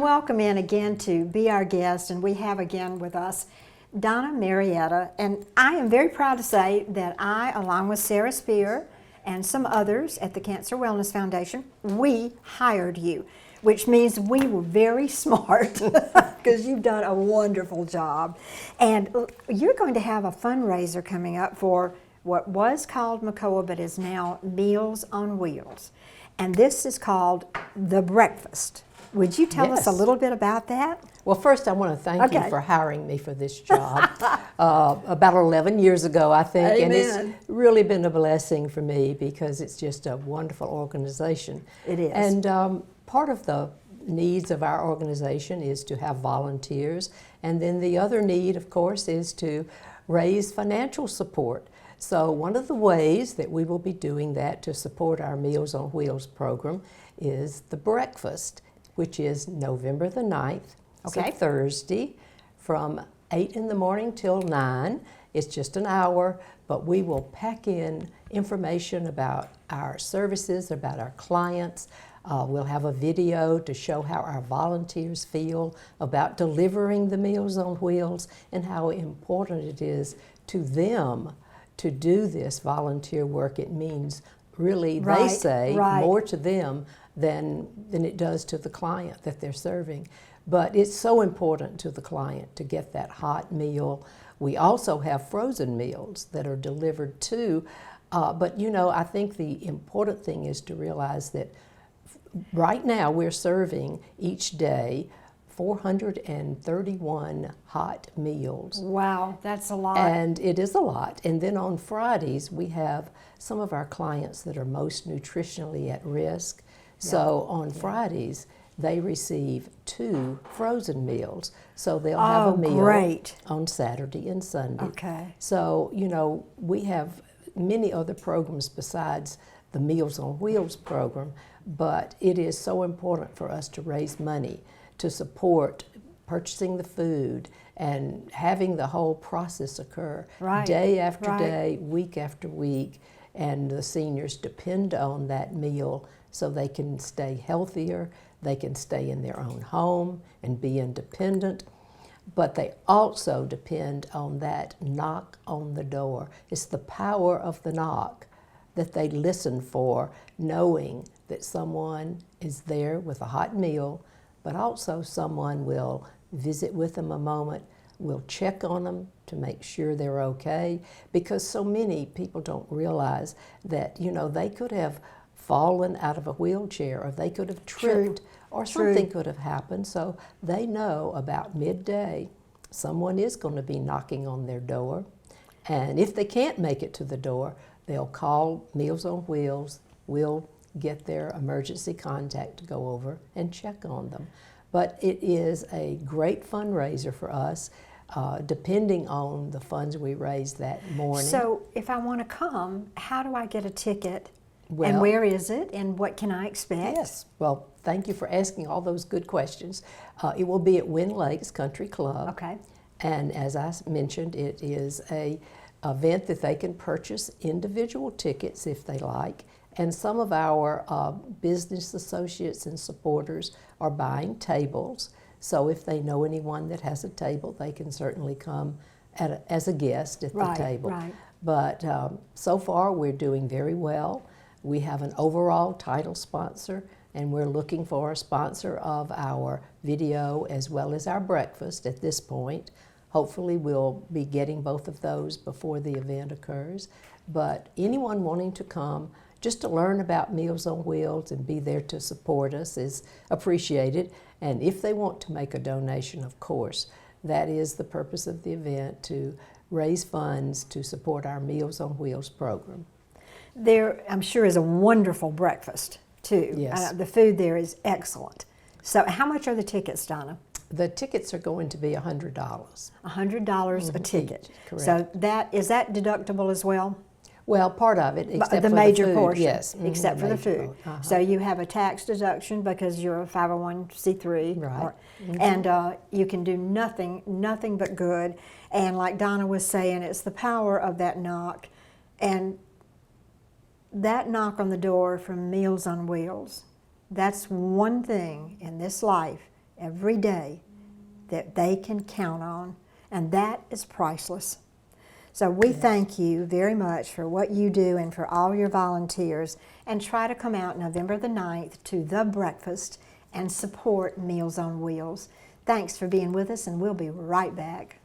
welcome in again to be our guest, and we have again with us Donna Marietta, and I am very proud to say that I, along with Sarah Spear and some others at the Cancer Wellness Foundation, we hired you, which means we were very smart because you've done a wonderful job. And you're going to have a fundraiser coming up for what was called MCOA but is now Meals on Wheels. And this is called The Breakfast. Would you tell us a little bit about that? Well, first I want to thank you for hiring me for this job about 11 years ago, I think. Amen. And it's really been a blessing for me because it's just a wonderful organization. It is. And part of the needs of our organization is to have volunteers. And then the other need, of course, is to raise financial support. So one of the ways that we will be doing that to support our Meals on Wheels program is the breakfast, which is November the 9th, so Thursday, from 8 in the morning till 9. It's just an hour, but we will pack in information about our services, about our clients. We'll have a video to show how our volunteers feel about delivering the Meals on Wheels and how important it is to them to do this volunteer work. It means really, they say, more to them than it does to the client that they're serving. But it's so important to the client to get that hot meal. We also have frozen meals that are delivered too. But you know, I think the important thing is to realize that right now we're serving each day 431 hot meals. Wow, that's a lot. And it is a lot. And then on Fridays, we have some of our clients that are most nutritionally at risk. So on Fridays, they receive 2 frozen meals. So they'll have a meal on Saturday and Sunday. Okay. So, you know, we have many other programs besides the Meals on Wheels program, but it is so important for us to raise money to support purchasing the food and having the whole process occur day after day, week after week. And the seniors depend on that meal so they can stay healthier, they can stay in their own home and be independent, but they also depend on that knock on the door. It's the power of the knock that they listen for, knowing that someone is there with a hot meal, but also someone will visit with them a moment, will check on them to make sure they're okay, because so many people don't realize that, you know, they could have fallen out of a wheelchair, or they could have tripped, or something could have happened. So they know about midday someone is going to be knocking on their door, and if they can't make it to the door, they'll call Meals on Wheels. We'll get their emergency contact to go over and check on them. But it is a great fundraiser for us, depending on the funds we raise that morning. So if I want to come, how do I get a ticket? And where is it? And what can I expect? Yes. Well, thank you for asking all those good questions. It will be at Wynlakes Country Club. Okay. And as I mentioned, it is a event that they can purchase individual tickets if they like. And some of our business associates and supporters are buying tables. So if they know anyone that has a table, they can certainly come as a guest at the table. But so far, we're doing very well. We have an overall title sponsor, and we're looking for a sponsor of our video as well as our breakfast at this point. Hopefully, we'll be getting both of those before the event occurs. But anyone wanting to come just to learn about Meals on Wheels and be there to support us is appreciated. And if they want to make a donation, of course, that is the purpose of the event, to raise funds to support our Meals on Wheels program. There, I'm sure, is a wonderful breakfast, too. Yes. The food there is excellent. So how much are the tickets, Donna? The tickets are going to be $100. $100 a ticket. Correct. So is that deductible as well? Well, part of it, except the for major the food, portion, yes. Except for the food. So you have a tax deduction because you're a 501c3. Right. And you can do nothing but good. And like Donna was saying, it's the power of that knock. And that knock on the door from Meals on Wheels, that's one thing in this life every day that they can count on, and that is priceless. So we thank you very much for what you do and for all your volunteers, and try to come out November the 9th to the breakfast and support Meals on Wheels. Thanks for being with us, and we'll be right back.